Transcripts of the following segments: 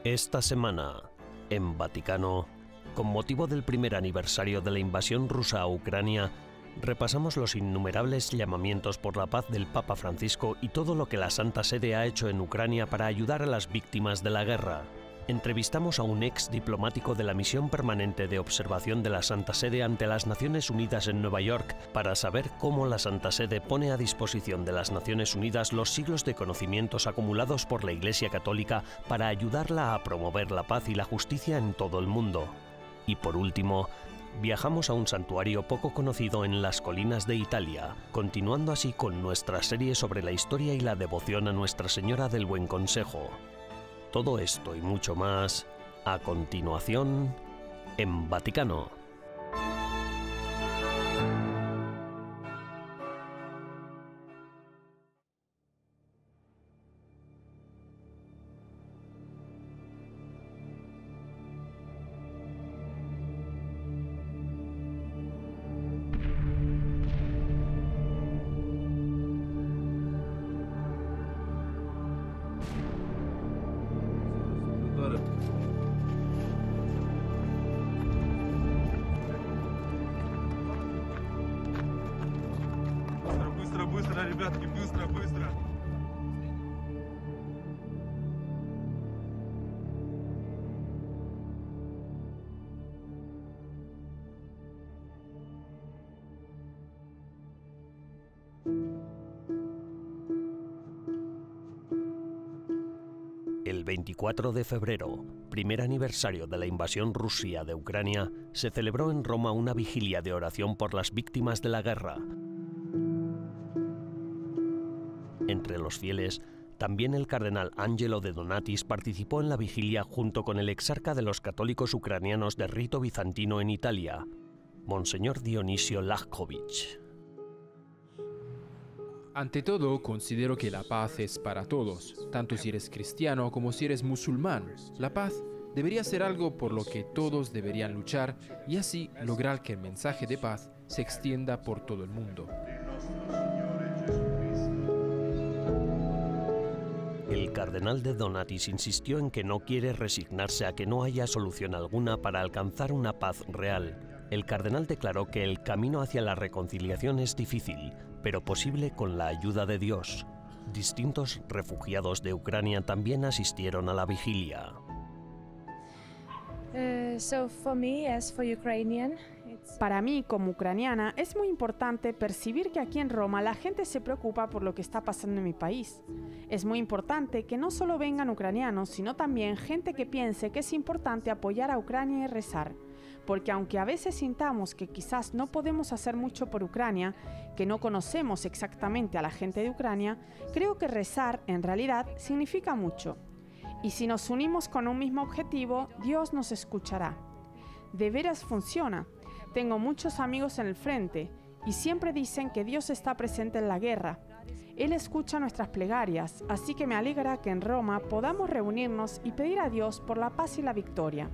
Esta semana, en Vaticano, con motivo del primer aniversario de la invasión rusa a Ucrania, repasamos los innumerables llamamientos por la paz del Papa Francisco y todo lo que la Santa Sede ha hecho en Ucrania para ayudar a las víctimas de la guerra. Entrevistamos a un ex diplomático de la Misión Permanente de Observación de la Santa Sede ante las Naciones Unidas en Nueva York para saber cómo la Santa Sede pone a disposición de las Naciones Unidas los siglos de conocimientos acumulados por la Iglesia Católica para ayudarla a promover la paz y la justicia en todo el mundo. Y por último, viajamos a un santuario poco conocido en las colinas de Italia, continuando así con nuestra serie sobre la historia y la devoción a Nuestra Señora del Buen Consejo. Todo esto y mucho más, a continuación, en Vaticano. Быстро, ребятки, быстро, быстро. El 24 de febrero, primer aniversario de la invasión rusa de Ucrania, se celebró en Roma una vigilia de oración por las víctimas de la guerra. Entre los fieles, también el cardenal Angelo de Donatis participó en la vigilia junto con el exarca de los católicos ucranianos de rito bizantino en Italia, Monseñor Dionisio Lajkovic. Ante todo, considero que la paz es para todos, tanto si eres cristiano como si eres musulmán. La paz debería ser algo por lo que todos deberían luchar y así lograr que el mensaje de paz se extienda por todo el mundo. El cardenal de Donatis insistió en que no quiere resignarse a que no haya solución alguna para alcanzar una paz real. El cardenal declaró que el camino hacia la reconciliación es difícil, pero posible con la ayuda de Dios. Distintos refugiados de Ucrania también asistieron a la vigilia. Para mí, como ucraniana, es muy importante percibir que aquí en Roma la gente se preocupa por lo que está pasando en mi país. Es muy importante que no solo vengan ucranianos, sino también gente que piense que es importante apoyar a Ucrania y rezar. Porque aunque a veces sintamos que quizás no podemos hacer mucho por Ucrania, que no conocemos exactamente a la gente de Ucrania, creo que rezar en realidad significa mucho. Y si nos unimos con un mismo objetivo, Dios nos escuchará. De veras funciona. Tengo muchos amigos en el frente y siempre dicen que Dios está presente en la guerra. Él escucha nuestras plegarias, así que me alegra que en Roma podamos reunirnos y pedir a Dios por la paz y la victoria.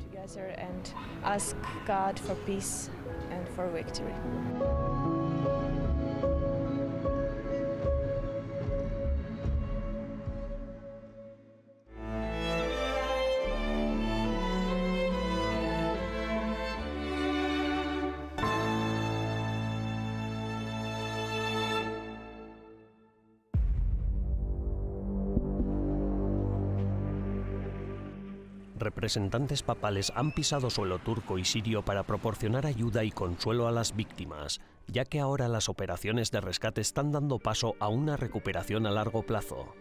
Representantes papales han pisado suelo turco y sirio para proporcionar ayuda y consuelo a las víctimas, ya que ahora las operaciones de rescate están dando paso a una recuperación a largo plazo.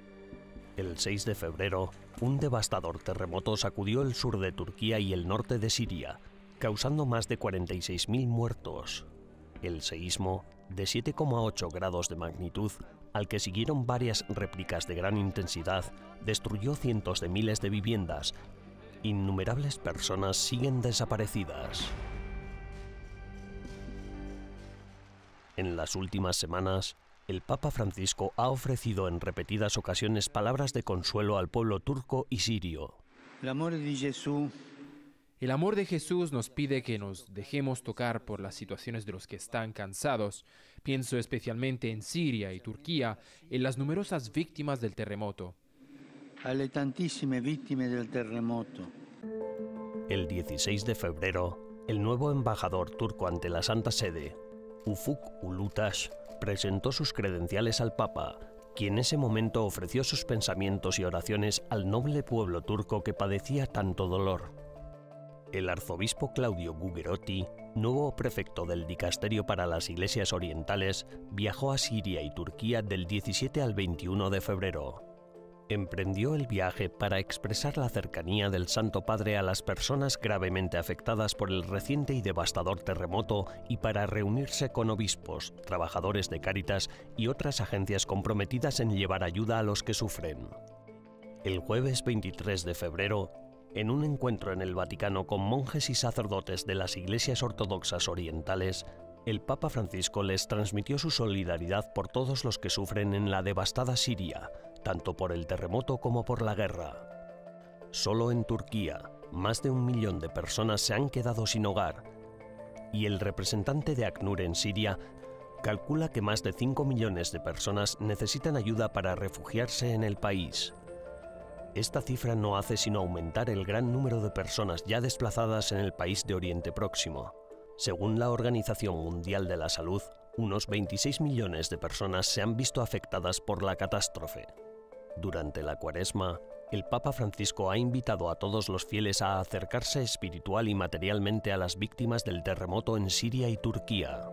El 6 de febrero, un devastador terremoto sacudió el sur de Turquía y el norte de Siria, causando más de 46.000 muertos. El seísmo, de 7,8 grados de magnitud, al que siguieron varias réplicas de gran intensidad, destruyó cientos de miles de viviendas. Innumerables personas siguen desaparecidas. En las últimas semanas, el Papa Francisco ha ofrecido en repetidas ocasiones palabras de consuelo al pueblo turco y sirio. El amor de Jesús nos pide que nos dejemos tocar por las situaciones de los que están cansados. Pienso especialmente en Siria y Turquía, en las numerosas víctimas del terremoto. alle tantissime vittime del terremoto. El 16 de febrero, el nuevo embajador turco ante la Santa Sede, Ufuk Ulutaş, presentó sus credenciales al Papa, quien en ese momento ofreció sus pensamientos y oraciones al noble pueblo turco que padecía tanto dolor. El arzobispo Claudio Gugerotti, nuevo prefecto del Dicasterio para las Iglesias Orientales, viajó a Siria y Turquía del 17 al 21 de febrero. Emprendió el viaje para expresar la cercanía del Santo Padre a las personas gravemente afectadas por el reciente y devastador terremoto y para reunirse con obispos, trabajadores de Cáritas y otras agencias comprometidas en llevar ayuda a los que sufren. El jueves 23 de febrero, en un encuentro en el Vaticano con monjes y sacerdotes de las iglesias ortodoxas orientales, el Papa Francisco les transmitió su solidaridad por todos los que sufren en la devastada Siria, tanto por el terremoto como por la guerra. Solo en Turquía, más de 1 millón de personas se han quedado sin hogar, y el representante de ACNUR en Siria calcula que más de 5 millones de personas necesitan ayuda para refugiarse en el país. Esta cifra no hace sino aumentar el gran número de personas ya desplazadas en el país de Oriente Próximo. Según la Organización Mundial de la Salud, unos 26 millones de personas se han visto afectadas por la catástrofe. Durante la Cuaresma, el Papa Francisco ha invitado a todos los fieles a acercarse espiritual y materialmente a las víctimas del terremoto en Siria y Turquía.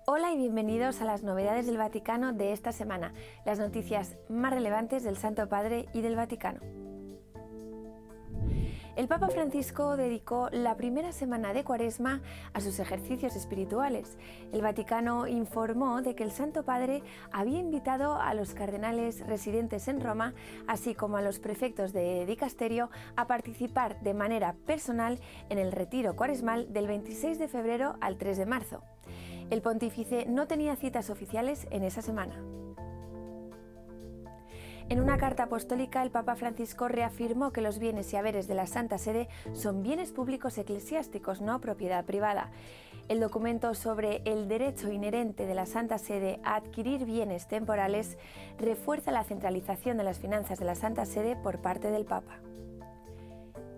Hola y bienvenidos a las novedades del Vaticano de esta semana, las noticias más relevantes del Santo Padre y del Vaticano. El Papa Francisco dedicó la primera semana de Cuaresma a sus ejercicios espirituales. El Vaticano informó de que el Santo Padre había invitado a los cardenales residentes en Roma, así como a los prefectos de dicasterio, a participar de manera personal en el retiro cuaresmal del 26 de febrero al 3 de marzo. El pontífice no tenía citas oficiales en esa semana. En una carta apostólica, el Papa Francisco reafirmó que los bienes y haberes de la Santa Sede son bienes públicos eclesiásticos, no propiedad privada. El documento sobre el derecho inherente de la Santa Sede a adquirir bienes temporales refuerza la centralización de las finanzas de la Santa Sede por parte del Papa.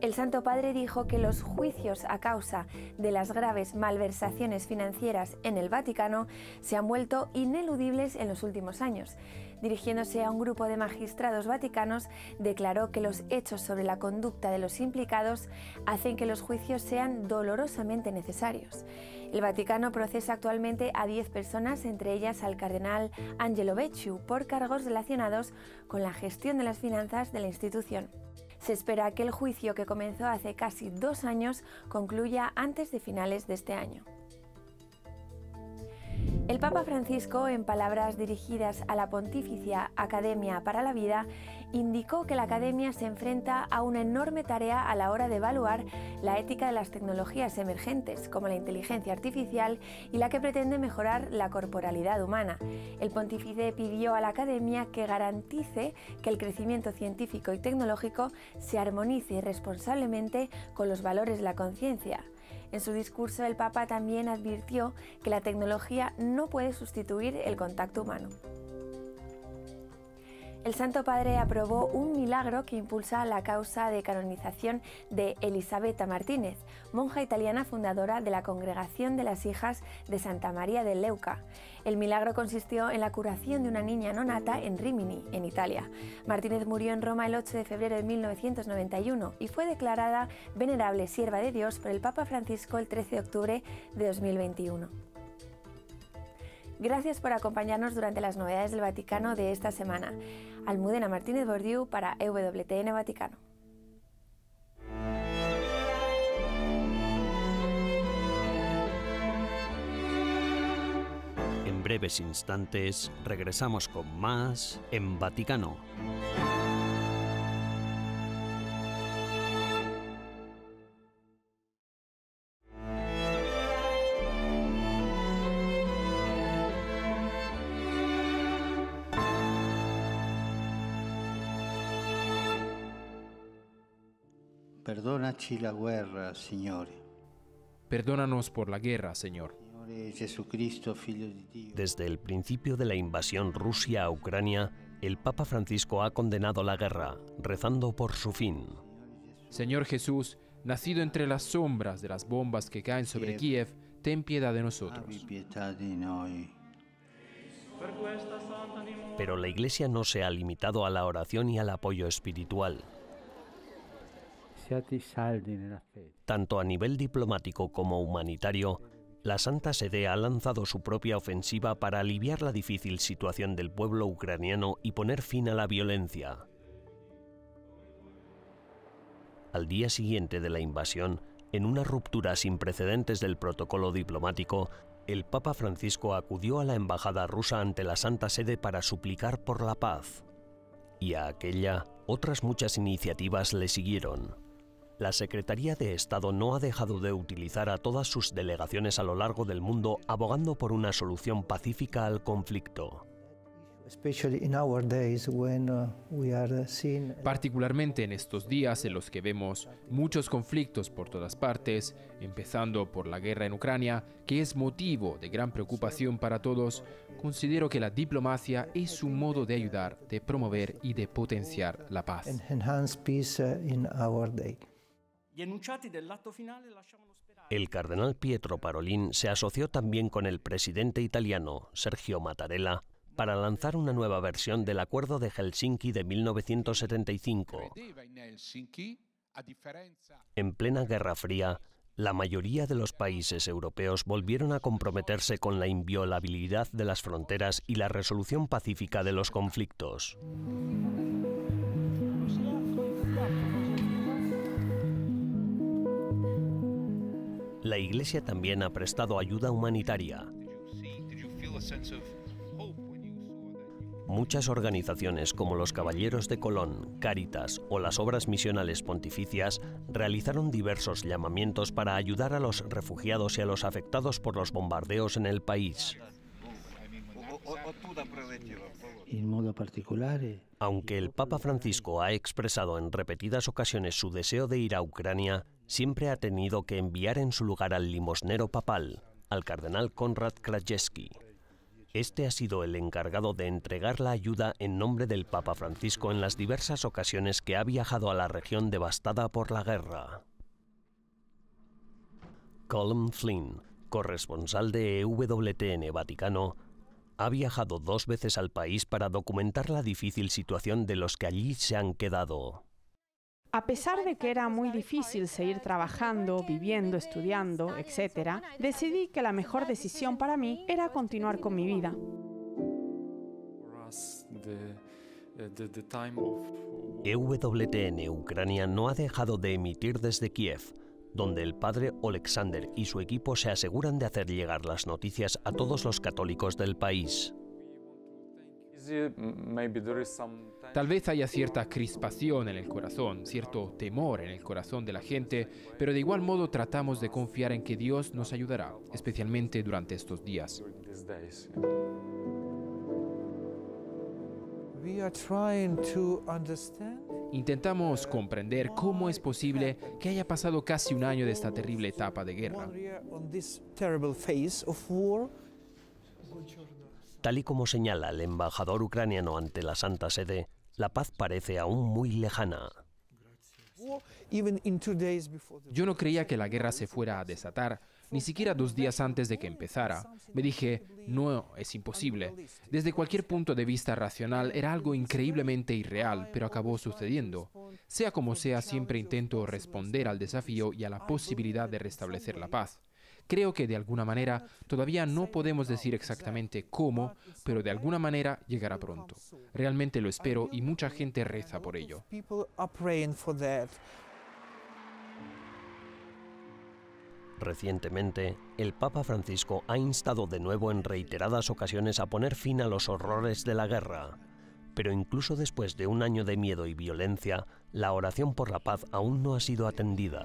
El Santo Padre dijo que los juicios a causa de las graves malversaciones financieras en el Vaticano se han vuelto ineludibles en los últimos años. Dirigiéndose a un grupo de magistrados vaticanos, declaró que los hechos sobre la conducta de los implicados hacen que los juicios sean dolorosamente necesarios. El Vaticano procesa actualmente a 10 personas, entre ellas al cardenal Angelo Becciu, por cargos relacionados con la gestión de las finanzas de la institución. Se espera que el juicio, que comenzó hace casi 2 años, concluya antes de finales de este año. El Papa Francisco, en palabras dirigidas a la Pontificia Academia para la Vida, indicó que la Academia se enfrenta a una enorme tarea a la hora de evaluar la ética de las tecnologías emergentes, como la inteligencia artificial, y la que pretende mejorar la corporalidad humana. El pontífice pidió a la Academia que garantice que el crecimiento científico y tecnológico se armonice responsablemente con los valores de la conciencia. En su discurso, el Papa también advirtió que la tecnología no puede sustituir el contacto humano. El Santo Padre aprobó un milagro que impulsa la causa de canonización de Elisabetta Martínez, monja italiana fundadora de la Congregación de las Hijas de Santa María del Leuca. El milagro consistió en la curación de una niña no nata en Rimini, en Italia. Martínez murió en Roma el 8 de febrero de 1991 y fue declarada venerable sierva de Dios por el Papa Francisco el 13 de octubre de 2021. Gracias por acompañarnos durante las novedades del Vaticano de esta semana. Almudena Martínez Bordiú para EWTN Vaticano. En breves instantes regresamos con más en Vaticano. Perdónaci la guerra, Signore. Perdónanos por la guerra, Señor. Signore Jesucristo, Figlio di Dio. Desde el principio de la invasión Rusia a Ucrania, el Papa Francisco ha condenado la guerra, rezando por su fin. Señor Jesús, nacido entre las sombras de las bombas que caen sobre Kiev, ten piedad de Abbi nosotros. pietà di noi. Pero la Iglesia no se ha limitado a la oración y al apoyo espiritual. Siate saldi nella fede. Tanto a nivel diplomático como humanitario, la Santa Sede ha lanzado su propia ofensiva para aliviar la difícil situación del pueblo ucraniano y poner fin a la violencia. Al día siguiente de la invasión, en una ruptura sin precedentes del protocolo diplomático, el Papa Francisco acudió a la embajada rusa ante la Santa Sede para suplicar por la paz. Y a aquella, otras muchas iniciativas le siguieron. La Secretaría de Estado no ha dejado de utilizar a todas sus delegaciones a lo largo del mundo abogando por una solución pacífica al conflicto. Particularmente en estos días en los que vemos muchos conflictos por todas partes, empezando por la guerra en Ucrania, que es motivo de gran preocupación para todos, considero que la diplomacia es un modo de ayudar, de promover y de potenciar la paz. El cardenal Pietro Parolin se asoció también con el presidente italiano, Sergio Mattarella, para lanzar una nueva versión del Acuerdo de Helsinki de 1975. En plena Guerra Fría, la mayoría de los países europeos volvieron a comprometerse con la inviolabilidad de las fronteras y la resolución pacífica de los conflictos. La Iglesia también ha prestado ayuda humanitaria. Muchas organizaciones como los Caballeros de Colón, Cáritas o las Obras Misionales Pontificias realizaron diversos llamamientos para ayudar a los refugiados y a los afectados por los bombardeos en el país. In modo particolare, Aunque el Papa Francisco ha expresado en repetidas ocasiones su deseo de ir a Ucrania, siempre ha tenido que enviar en su lugar al limosnero papal, al cardenal Konrad Krajewski. Este ha sido el encargado de entregar la ayuda en nombre del Papa Francisco en las diversas ocasiones que ha viajado a la región devastada por la guerra. Colm Flynn, corresponsal de EWTN Vaticano, ha viajado 2 veces al país para documentar la difícil situación de los que allí se han quedado. A pesar de que era muy difícil seguir trabajando, viviendo, estudiando, etc., decidí que la mejor decisión para mí era continuar con mi vida. EWTN Ucrania no ha dejado de emitir desde Kiev, donde el padre Oleksandr y su equipo se aseguran de hacer llegar las noticias a todos los católicos del país. Tal vez haya cierta crispación en el corazón, cierto temor en el corazón de la gente, pero de igual modo tratamos de confiar en que Dios nos ayudará, especialmente durante estos días. Intentamos comprender cómo es posible que haya pasado casi un año de esta terrible etapa de guerra. Tal y como señala el embajador ucraniano ante la Santa Sede, la paz parece aún muy lejana. Yo no creía que la guerra se fuera a desatar, ni siquiera 2 días antes de que empezara. Me dije, no, es imposible. Desde cualquier punto de vista racional era algo increíblemente irreal, pero acabó sucediendo. Sea como sea, siempre intento responder al desafío y a la posibilidad de restablecer la paz. Creo que de alguna manera todavía no podemos decir exactamente cómo, pero de alguna manera llegará pronto. Realmente lo espero y mucha gente reza por ello. Recientemente, el Papa Francisco ha instado de nuevo en reiteradas ocasiones a poner fin a los horrores de la guerra. Pero incluso después de un año de miedo y violencia, la oración por la paz aún no ha sido atendida.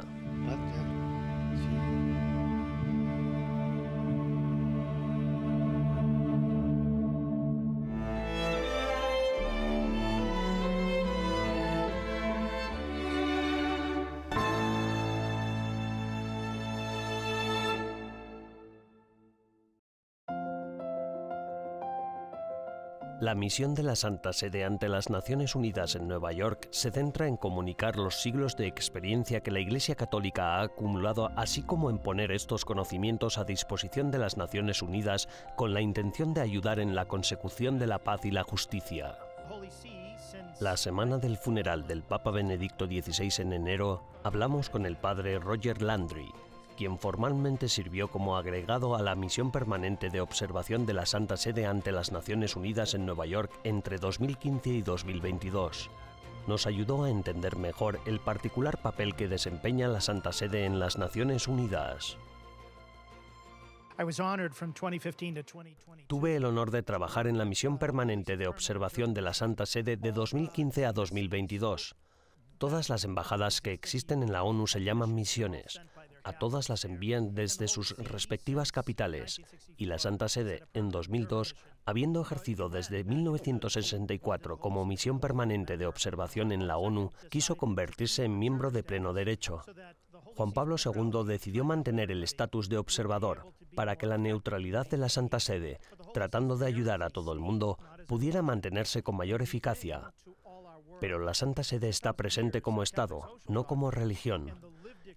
La misión de la Santa Sede ante las Naciones Unidas en Nueva York se centra en comunicar los siglos de experiencia que la Iglesia Católica ha acumulado, así como en poner estos conocimientos a disposición de las Naciones Unidas con la intención de ayudar en la consecución de la paz y la justicia. La semana del funeral del Papa Benedicto XVI en enero, hablamos con el padre Roger Landry, quien formalmente sirvió como agregado a la misión permanente de observación de la Santa Sede ante las Naciones Unidas en Nueva York entre 2015 y 2022. Nos ayudó a entender mejor el particular papel que desempeña la Santa Sede en las Naciones Unidas. Tuve el honor de trabajar en la misión permanente de observación de la Santa Sede de 2015 a 2022. Todas las embajadas que existen en la ONU se llaman misiones. A todas las envían desde sus respectivas capitales, y la Santa Sede, en 2002, habiendo ejercido desde 1964 como misión permanente de observación en la ONU, quiso convertirse en miembro de pleno derecho. Juan Pablo II decidió mantener el estatus de observador para que la neutralidad de la Santa Sede, tratando de ayudar a todo el mundo, pudiera mantenerse con mayor eficacia. Pero la Santa Sede está presente como Estado, no como religión.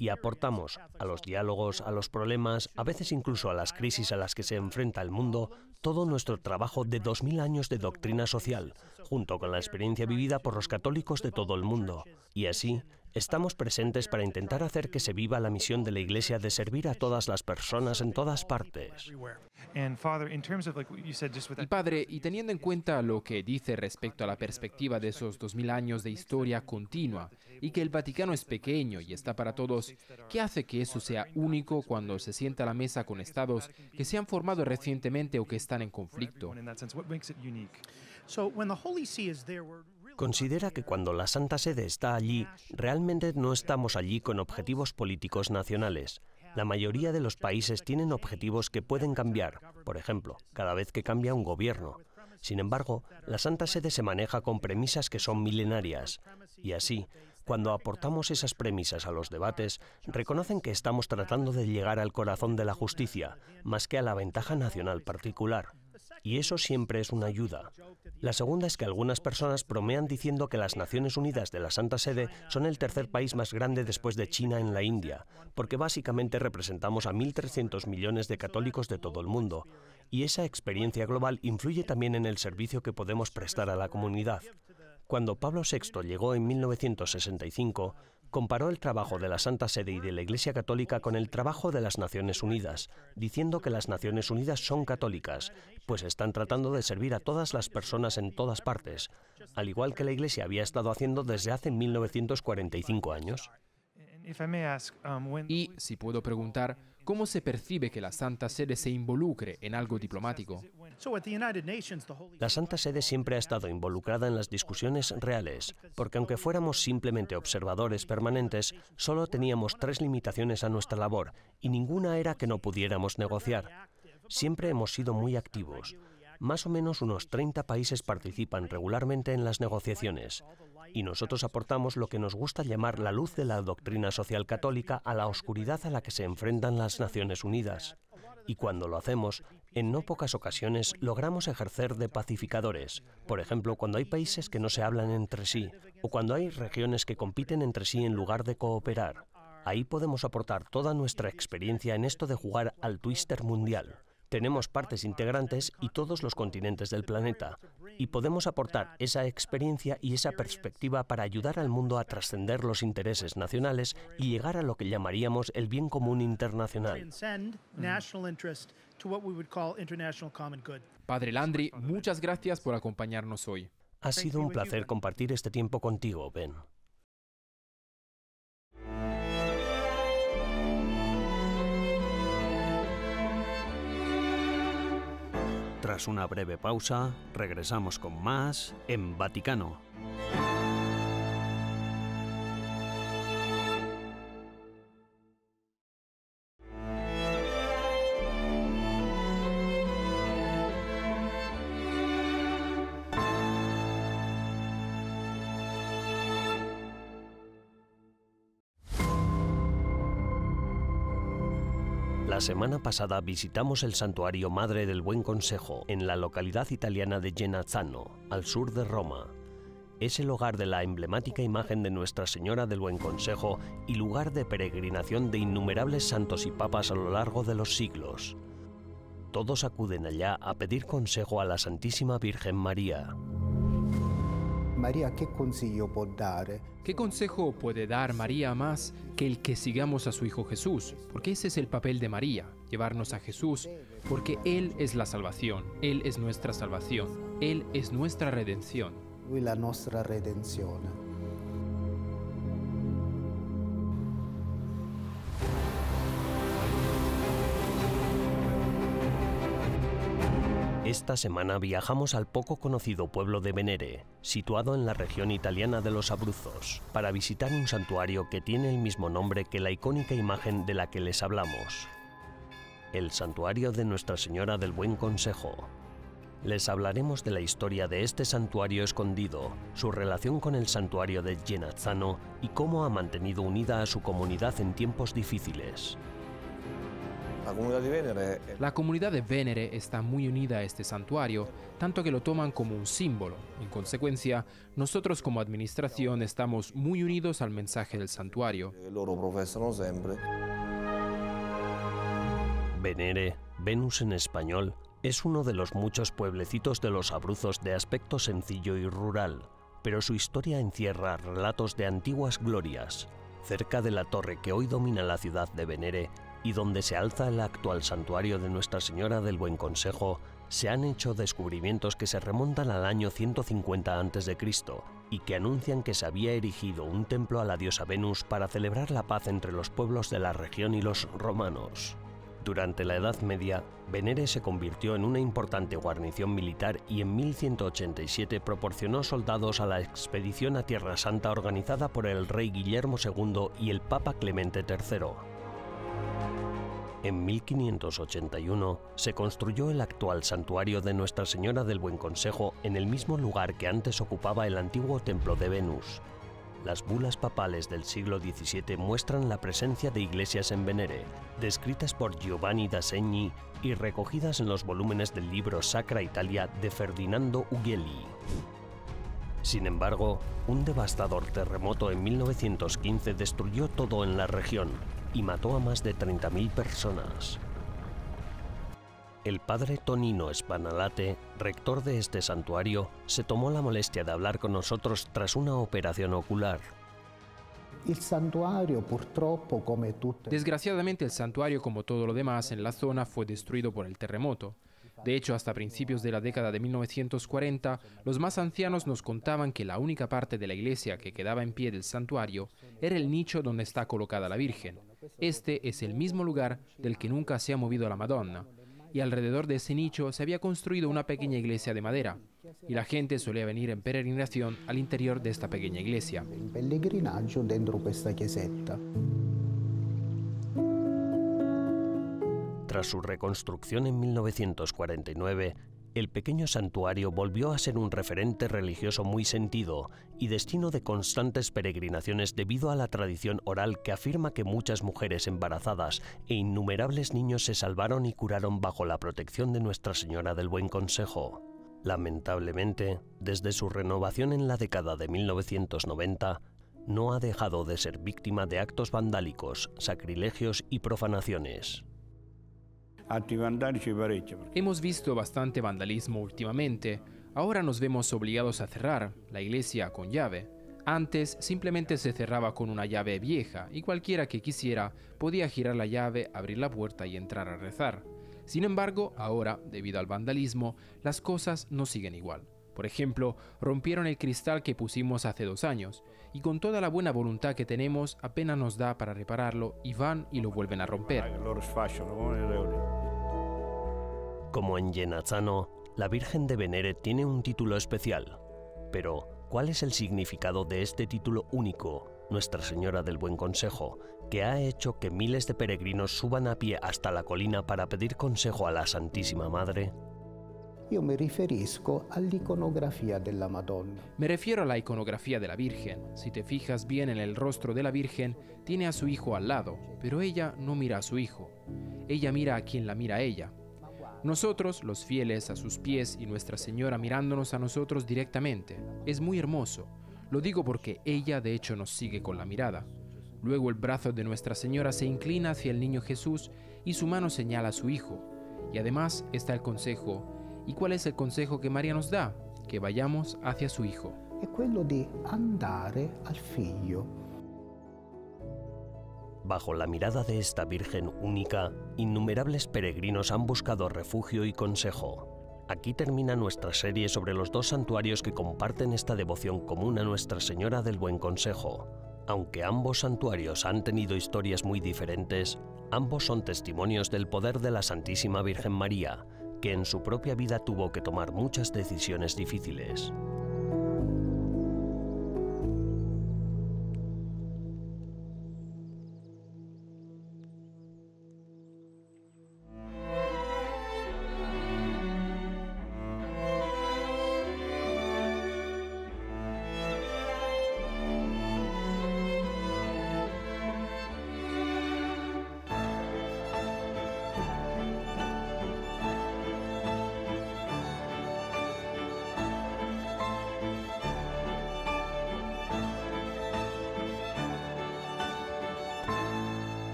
Y aportamos a los diálogos, a los problemas, a veces incluso a las crisis a las que se enfrenta el mundo, todo nuestro trabajo de 2000 años de doctrina social, junto con la experiencia vivida por los católicos de todo el mundo. Y así, estamos presentes para intentar hacer que se viva la misión de la Iglesia de servir a todas las personas en todas partes. Y padre, y teniendo en cuenta lo que dice respecto a la perspectiva de esos 2000 años de historia continua, y que el Vaticano es pequeño y está para todos, ¿qué hace que eso sea único cuando se sienta a la mesa con estados que se han formado recientemente o que están en conflicto? Considera que cuando la Santa Sede está allí, realmente no estamos allí con objetivos políticos nacionales. La mayoría de los países tienen objetivos que pueden cambiar, por ejemplo, cada vez que cambia un gobierno. Sin embargo, la Santa Sede se maneja con premisas que son milenarias, y así, cuando aportamos esas premisas a los debates, reconocen que estamos tratando de llegar al corazón de la justicia, más que a la ventaja nacional particular. Y eso siempre es una ayuda. La segunda es que algunas personas bromean diciendo que las Naciones Unidas de la Santa Sede son el tercer país más grande después de China en la India, porque básicamente representamos a 1.300 millones de católicos de todo el mundo, y esa experiencia global influye también en el servicio que podemos prestar a la comunidad. Cuando Pablo VI llegó en 1965, comparó el trabajo de la Santa Sede y de la Iglesia Católica con el trabajo de las Naciones Unidas, diciendo que las Naciones Unidas son católicas, pues están tratando de servir a todas las personas en todas partes, al igual que la Iglesia había estado haciendo desde hace 1945 años. Y, si puedo preguntar, ¿cómo se percibe que la Santa Sede se involucre en algo diplomático? La Santa Sede siempre ha estado involucrada en las discusiones reales, porque aunque fuéramos simplemente observadores permanentes, solo teníamos 3 limitaciones a nuestra labor, y ninguna era que no pudiéramos negociar. Siempre hemos sido muy activos. Más o menos unos 30 países participan regularmente en las negociaciones, y nosotros aportamos lo que nos gusta llamar la luz de la doctrina social católica a la oscuridad a la que se enfrentan las Naciones Unidas. Y cuando lo hacemos, en no pocas ocasiones logramos ejercer de pacificadores. Por ejemplo, cuando hay países que no se hablan entre sí, o cuando hay regiones que compiten entre sí en lugar de cooperar. Ahí podemos aportar toda nuestra experiencia en esto de jugar al twister mundial. Tenemos partes integrantes y todos los continentes del planeta, y podemos aportar esa experiencia y esa perspectiva para ayudar al mundo a trascender los intereses nacionales y llegar a lo que llamaríamos el bien común internacional. Padre Landry, muchas gracias por acompañarnos hoy. Ha sido un placer compartir este tiempo contigo, Ben. Tras una breve pausa, regresamos con más en Vaticano. La La semana pasada visitamos el santuario Madre del Buen Consejo en la localidad italiana de Genazzano, al sur de Roma. Es el hogar de la emblemática imagen de Nuestra Señora del Buen Consejo y lugar de peregrinación de innumerables santos y papas a lo largo de los siglos. Todos acuden allá a pedir consejo a la Santísima Virgen María. María, ¿qué consejo puede dar? ¿Qué consejo puede dar María más que el que sigamos a su Hijo Jesús? Porque ese es el papel de María, llevarnos a Jesús, porque Él es la salvación, Él es nuestra salvación, Él es nuestra redención. Lui la nostra redenzione. Esta semana viajamos al poco conocido pueblo de Venere, situado en la región italiana de los Abruzos, para visitar un santuario que tiene el mismo nombre que la icónica imagen de la que les hablamos. El santuario de Nuestra Señora del Buen Consejo. Les hablaremos de la historia de este santuario escondido, su relación con el santuario de Genazzano y cómo ha mantenido unida a su comunidad en tiempos difíciles. La comunidad de Venere está muy unida a este santuario, tanto que lo toman como un símbolo. En consecuencia, nosotros como administración estamos muy unidos al mensaje del santuario. Venere, Venus en español, es uno de los muchos pueblecitos de los Abruzos de aspecto sencillo y rural, pero su historia encierra relatos de antiguas glorias. Cerca de la torre que hoy domina la ciudad de Venere y donde se alza el actual santuario de Nuestra Señora del Buen Consejo, se han hecho descubrimientos que se remontan al año 150 a.C. y que anuncian que se había erigido un templo a la diosa Venus para celebrar la paz entre los pueblos de la región y los romanos. Durante la Edad Media, Venere se convirtió en una importante guarnición militar y en 1187 proporcionó soldados a la expedición a Tierra Santa organizada por el rey Guillermo II y el Papa Clemente III. En 1581 se construyó el actual santuario de Nuestra Señora del Buen Consejo en el mismo lugar que antes ocupaba el antiguo templo de Venus. Las bulas papales del siglo XVII muestran la presencia de iglesias en Venere, descritas por Giovanni da Segni y recogidas en los volúmenes del libro Sacra Italia de Ferdinando Ughelli. Sin embargo, un devastador terremoto en 1915 destruyó todo en la región y mató a más de 30.000 personas. El padre Tonino Spanalate, rector de este santuario, se tomó la molestia de hablar con nosotros tras una operación ocular. Desgraciadamente el santuario, como todo lo demás en la zona, fue destruido por el terremoto. De hecho, hasta principios de la década de 1940, los más ancianos nos contaban que la única parte de la iglesia que quedaba en pie del santuario era el nicho donde está colocada la Virgen. Este es el mismo lugar del que nunca se ha movido la Madonna, y alrededor de ese nicho se había construido una pequeña iglesia de madera, y la gente solía venir en peregrinación al interior de esta pequeña iglesia. Tras su reconstrucción en 1949, el pequeño santuario volvió a ser un referente religioso muy sentido y destino de constantes peregrinaciones debido a la tradición oral que afirma que muchas mujeres embarazadas e innumerables niños se salvaron y curaron bajo la protección de Nuestra Señora del Buen Consejo. Lamentablemente, desde su renovación en la década de 1990, no ha dejado de ser víctima de actos vandálicos, sacrilegios y profanaciones. Hemos visto bastante vandalismo últimamente. Ahora nos vemos obligados a cerrar la iglesia con llave. Antes simplemente se cerraba con una llave vieja y cualquiera que quisiera podía girar la llave, abrir la puerta y entrar a rezar. Sin embargo, ahora, debido al vandalismo, las cosas no siguen igual. Por ejemplo, rompieron el cristal que pusimos hace 2 años y con toda la buena voluntad que tenemos apenas nos da para repararlo y van y lo vuelven a romper. Como en Genazzano, la Virgen de Venere tiene un título especial. Pero, ¿cuál es el significado de este título único, Nuestra Señora del Buen Consejo, que ha hecho que miles de peregrinos suban a pie hasta la colina para pedir consejo a la Santísima Madre? Io mi riferisco all'iconografia della Madonna. Me refiero a la iconografía de la Virgen. Si te fijas bien en el rostro de la Virgen, tiene a su hijo al lado, pero ella no mira a su hijo. Ella mira a quien la mira a ella. Nosotros, los fieles, a sus pies y Nuestra Señora mirándonos a nosotros directamente. Es muy hermoso. Lo digo porque ella de hecho nos sigue con la mirada. Luego el brazo de Nuestra Señora se inclina hacia el niño Jesús y su mano señala a su hijo. Y además está el consejo. ¿Y cuál es el consejo que María nos da? Que vayamos hacia su hijo. È quello di andare al figlio. Bajo la mirada de esta Virgen única, innumerables peregrinos han buscado refugio y consejo. Aquí termina nuestra serie sobre los dos santuarios que comparten esta devoción común a Nuestra Señora del Buen Consejo. Aunque ambos santuarios han tenido historias muy diferentes, ambos son testimonios del poder de la Santísima Virgen María, que en su propia vida tuvo que tomar muchas decisiones difíciles.